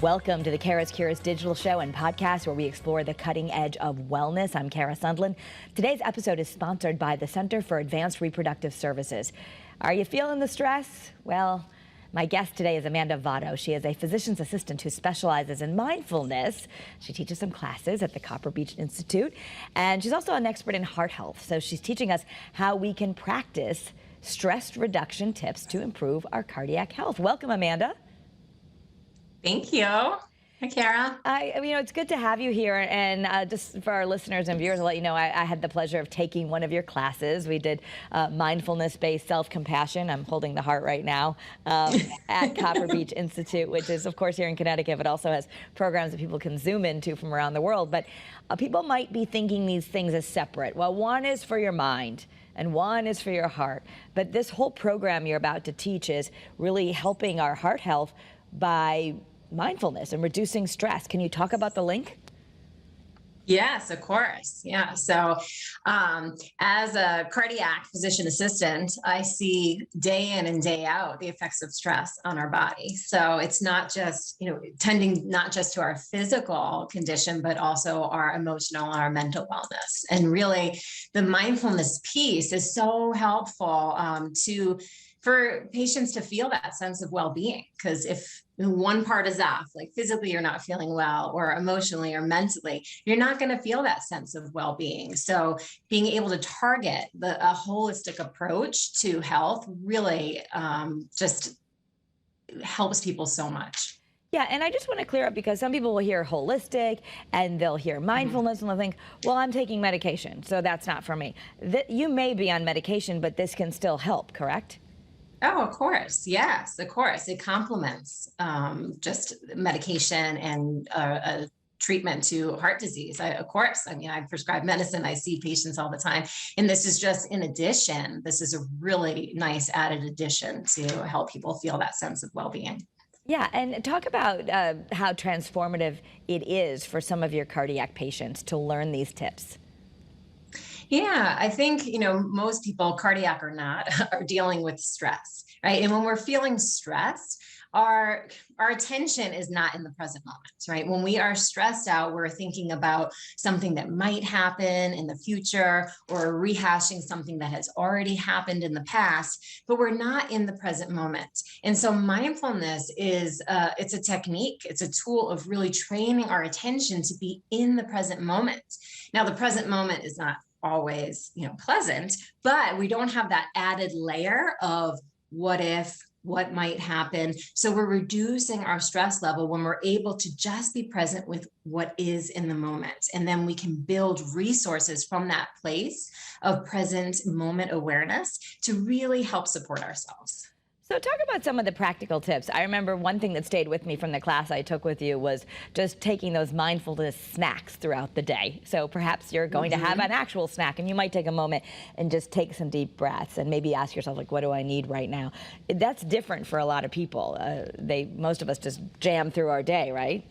Welcome to the CURES digital show and podcast where we explore the cutting edge of wellness. I'm Kara Sundlin. Today's episode is sponsored by the Center for Advanced Reproductive Services. Are you feeling the stress? Well, my guest today is Amanda Votto. She is a physician's assistant who specializes in mindfulness. She teaches some classes at the Copper Beach Institute, and she's also an expert in heart health. So she's teaching us how we can practice stress reduction tips to improve our cardiac health. Welcome, Amanda. Thank you. Hi, Kara. It's good to have you here. And just for our listeners and viewers, I'll let you know, I had the pleasure of taking one of your classes. We did Mindfulness-based self-compassion. I'm holding the heart right now at Copper Beach Institute, which is, of course, here in Connecticut, but also has programs that people can Zoom into from around the world. But people might be thinking these things as separate. Well, one is for your mind and one is for your heart. But this whole program you're about to teach is really helping our heart health by mindfulness and reducing stress. Can you talk about the link? Yes, of course. Yeah. So as a cardiac physician assistant, I see day in and day out the effects of stress on our body. So it's not just, tending not just to our physical condition, but also our emotional, our mental wellness. And really the mindfulness piece is so helpful for patients to feel that sense of well-being. Because if one part is off, like physically you're not feeling well, or emotionally or mentally, you're not going to feel that sense of well-being. So being able to target a holistic approach to health really just helps people so much. Yeah, and I just want to clear up, because some people will hear holistic and they'll hear mindfulness and they'll think, well, I'm taking medication, so that's not for me. You may be on medication, but this can still help, correct? Oh, of course. Yes, of course. It complements just medication and a treatment to heart disease. Of course. I prescribe medicine. I see patients all the time. And this is just in addition. This is a really nice added addition to help people feel that sense of well-being. Yeah, and talk about how transformative it is for some of your cardiac patients to learn these tips. Yeah, I think, most people, cardiac or not, are dealing with stress, right? And when we're feeling stressed, our attention is not in the present moment, right? When we are stressed out, we're thinking about something that might happen in the future, or rehashing something that has already happened in the past, but we're not in the present moment. And so mindfulness is, it's a technique, it's a tool of really training our attention to be in the present moment. Now, the present moment is not always, pleasant, but we don't have that added layer of what if, what might happen. So we're reducing our stress level when we're able to just be present with what is in the moment. And then we can build resources from that place of present moment awareness to really help support ourselves. So talk about some of the practical tips. I remember one thing that stayed with me from the class I took with you was just taking those mindfulness snacks throughout the day. So perhaps you're going to have an actual snack, and you might take a moment and just take some deep breaths and maybe ask yourself, like, what do I need right now? That's different for a lot of people. Most of us just jam through our day, right?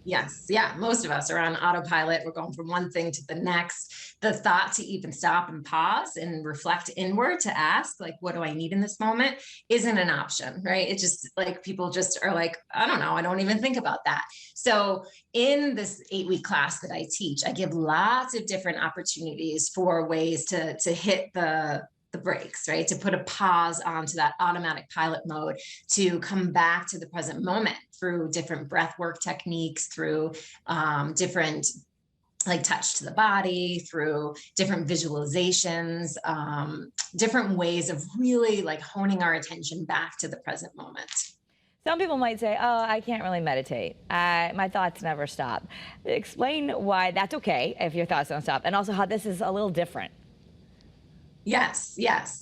Yes. Yeah. Most of us are on autopilot. We're going from one thing to the next. The thought to even stop and pause and reflect inward to ask, like, what do I need in this moment, isn't an option, right? It's just like people just are like, I don't know. I don't even think about that. So in this 8-week class that I teach, I give lots of different opportunities for ways to hit the brakes, right? To put a pause onto that automatic pilot mode, to come back to the present moment through different breath work techniques, through different like touch to the body, through different visualizations, different ways of really like honing our attention back to the present moment. Some people might say, oh, I can't really meditate. My thoughts never stop. Explain why that's okay if your thoughts don't stop, and also how this is a little different. Yes,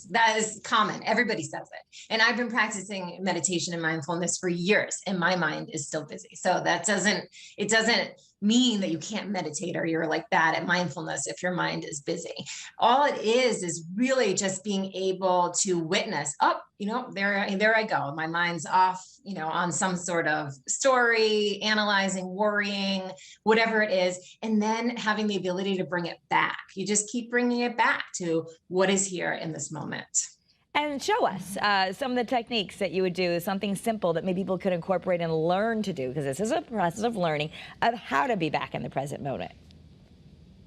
that is common. Everybody says it. And I've been practicing meditation and mindfulness for years, and my mind is still busy. So it doesn't mean that you can't meditate or you're like bad at mindfulness if your mind is busy. All it is really just being able to witness, there I go. My mind's off, on some sort of story, analyzing, worrying, whatever it is, and then having the ability to bring it back. You just keep bringing it back to what is here in this moment. And show us some of the techniques that you would do, something simple that maybe people could incorporate and learn to do, because this is a process of learning of how to be back in the present moment.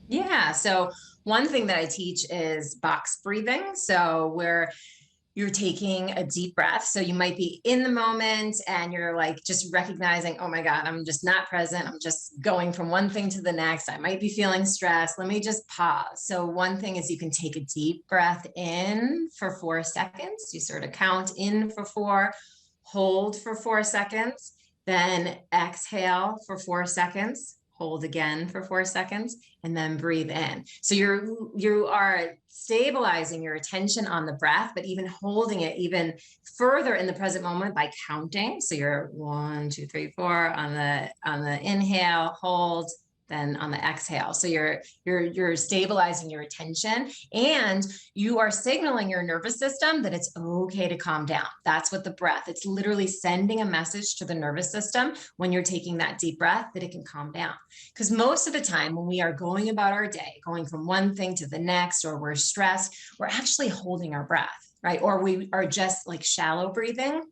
Yeah. So one thing that I teach is box breathing. So where you're taking a deep breath. So you might be in the moment and you're like just recognizing, oh my God, I'm just not present. I'm just going from one thing to the next. I might be feeling stressed. Let me just pause. So one thing is you can take a deep breath in for 4 seconds. You sort of count in for 4, hold for 4 seconds, then exhale for 4 seconds. Hold again for 4 seconds, and then breathe in. So you are stabilizing your attention on the breath, but even holding it even further in the present moment by counting. So you're 1, 2, 3, 4 on the inhale, hold, then on the exhale. So you're stabilizing your attention, and you are signaling your nervous system that it's okay to calm down. That's what the breath, it's literally sending a message to the nervous system when you're taking that deep breath that it can calm down. Because most of the time when we are going about our day, going from one thing to the next, or we're stressed, we're actually holding our breath, right? Or we are just like shallow breathing.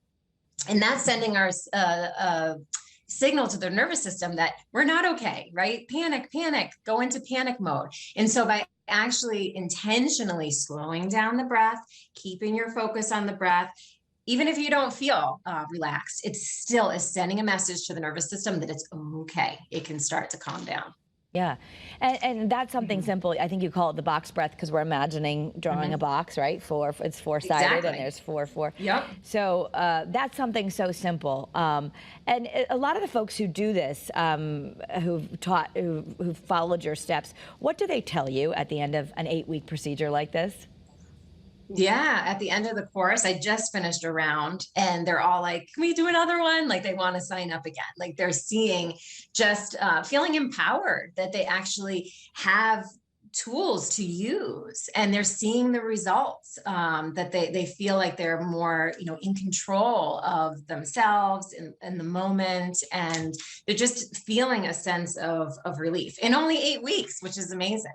And that's sending our signal to their nervous system that we're not okay, right? Panic, go into panic mode. And so by actually intentionally slowing down the breath, keeping your focus on the breath, even if you don't feel relaxed, it still is sending a message to the nervous system that it's okay. It can start to calm down. Yeah, and that's something simple. I think you call it the box breath because we're imagining drawing a box, right? It's four-sided, Exactly. and there's four. Yep. So that's something so simple. And a lot of the folks who do this, who've followed your steps, what do they tell you at the end of an 8-week procedure like this? Yeah, at the end of the course, I just finished a round and they're all like, can we do another one? Like they want to sign up again. Like they're seeing just feeling empowered that they actually have tools to use, and they're seeing the results, that they feel like they're more, in control of themselves in the moment. And they're just feeling a sense of relief in only 8 weeks, which is amazing.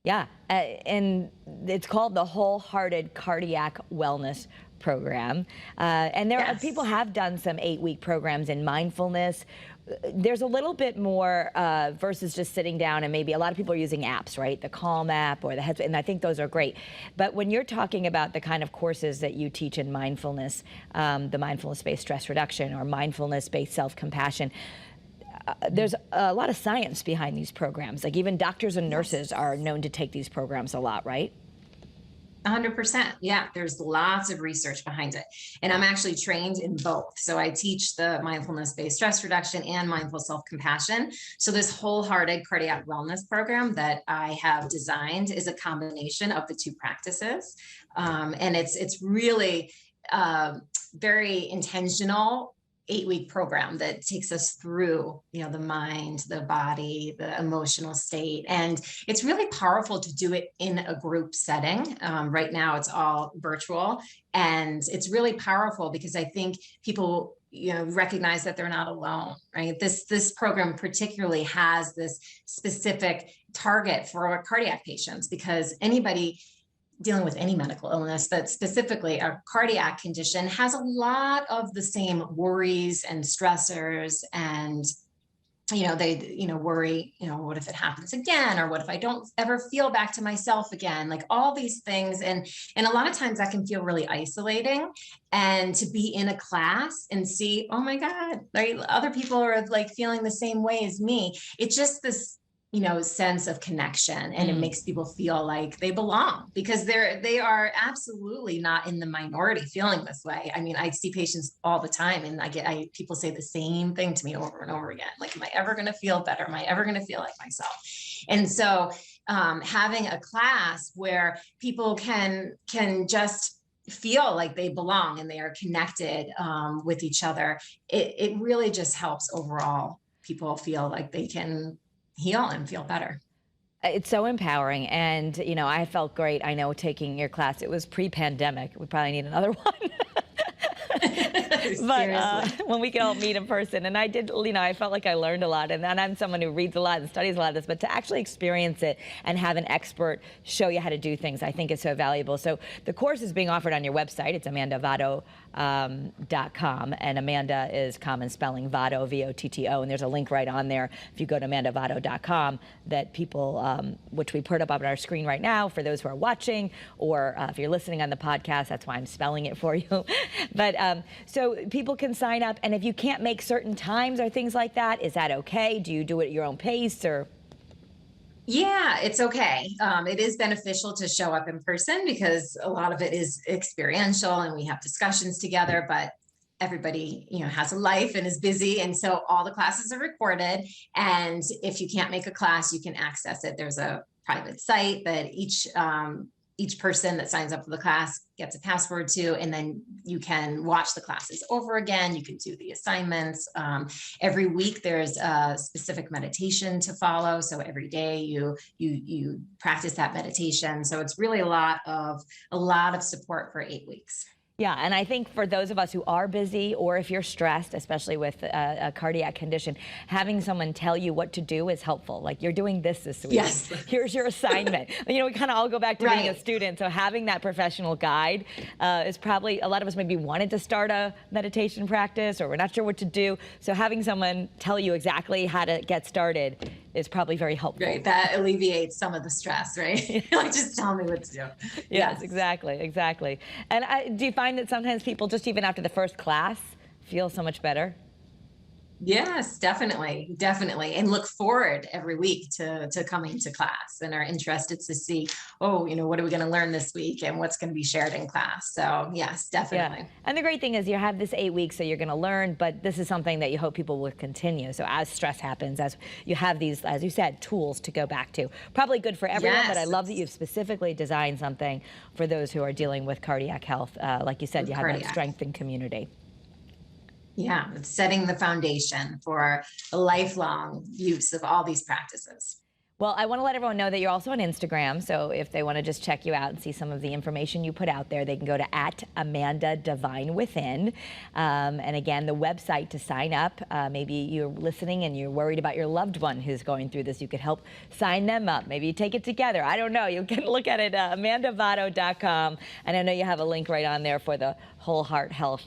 Yeah, and it's called the Wholehearted Cardiac Wellness Program. And people have done some 8-week programs in mindfulness. There's a little bit more versus just sitting down, and maybe a lot of people are using apps, right? The Calm app or the Headspace, and I think those are great. But when you're talking about the kind of courses that you teach in mindfulness, the mindfulness-based stress reduction or mindfulness-based self-compassion, there's a lot of science behind these programs. Like even doctors and nurses are known to take these programs a lot, right? 100%. Yeah, there's lots of research behind it. And I'm actually trained in both. So I teach the mindfulness-based stress reduction and mindful self-compassion. So this wholehearted cardiac wellness program that I have designed is a combination of the two practices. And it's really very intentional 8-week program that takes us through, the mind, the body, the emotional state. And it's really powerful to do it in a group setting. Right now it's all virtual, and it's really powerful because I think people, recognize that they're not alone, right? This program particularly has this specific target for cardiac patients, because anybody dealing with any medical illness, but specifically a cardiac condition, has a lot of the same worries and stressors. And, they, worry, what if it happens again? Or what if I don't ever feel back to myself again? Like all these things. And a lot of times that can feel really isolating. And to be in a class and see, oh my God, right? Other people are like feeling the same way as me. It's just this sense of connection, and it makes people feel like they belong, because they are absolutely not in the minority feeling this way. I mean, I see patients all the time, and people say the same thing to me over and over again. Like, am I ever going to feel better? Am I ever going to feel like myself? And so having a class where people can just feel like they belong and they are connected with each other, it really just helps overall people feel like they can heal and feel better. It's so empowering. And, I felt great. I know taking your class, it was pre-pandemic. We probably need another one. Seriously. when we could all meet in person. And I did, I felt like I learned a lot. And I'm someone who reads a lot and studies a lot of this, but to actually experience it and have an expert show you how to do things, I think is so valuable. So the course is being offered on your website. It's amandavotto.com. And Amanda is common spelling, Votto, V-O-T-T-O. And there's a link right on there if you go to amandavotto.com that people, which we put up on our screen right now for those who are watching, or if you're listening on the podcast, that's why I'm spelling it for you. But so people can sign up, and if you can't make certain times or things like that, is that okay? Do you do it at your own pace, or? Yeah, it's okay. It is beneficial to show up in person because a lot of it is experiential and we have discussions together, but everybody, has a life and is busy. And so all the classes are recorded. And if you can't make a class, you can access it. There's a private site that each person that signs up for the class gets a password to, and then you can watch the classes over again. You can do the assignments. Every week there's a specific meditation to follow. So every day you practice that meditation. So it's really a lot of support for 8 weeks. Yeah, and I think for those of us who are busy, or if you're stressed, especially with a cardiac condition, having someone tell you what to do is helpful. Like, you're doing this week. Yes. Here's your assignment. We kind of all go back to being a student. So having that professional guide is probably, a lot of us maybe wanted to start a meditation practice, or we're not sure what to do. So having someone tell you exactly how to get started is probably very helpful. Right, that alleviates some of the stress, right? Like, just tell me what to do. Yes, exactly. And do you find that sometimes people, just even after the first class, feel so much better? Yes, definitely. And look forward every week to coming to class, and are interested to see, what are we going to learn this week and what's going to be shared in class. So yes, definitely. Yeah. And the great thing is you have this 8 weeks, so you're going to learn, but this is something that you hope people will continue. So as stress happens, as you have these, as you said, tools to go back to, probably good for everyone, but I love that you've specifically designed something for those who are dealing with cardiac health. Like you said, you have that strength in community. Yeah, it's setting the foundation for a lifelong use of all these practices. Well, I want to let everyone know that you're also on Instagram. So if they want to just check you out and see some of the information you put out there, they can go to @AmandaDivineWithin. And again, the website to sign up. Maybe you're listening and you're worried about your loved one who's going through this. You could help sign them up. Maybe you take it together. I don't know. You can look at it, amandavotto.com. And I know you have a link right on there for the Whole Heart Health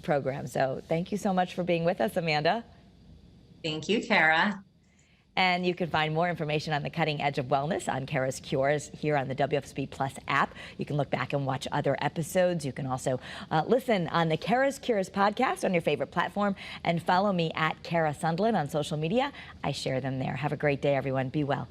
program. So thank you so much for being with us, Amanda. Thank you, Kara. And you can find more information on the cutting edge of wellness on Kara's Cures here on the WFSB Plus app. You can look back and watch other episodes. You can also listen on the Kara's Cures podcast on your favorite platform, and follow me @Kara Sundlin on social media. I share them there. Have a great day, everyone. Be well.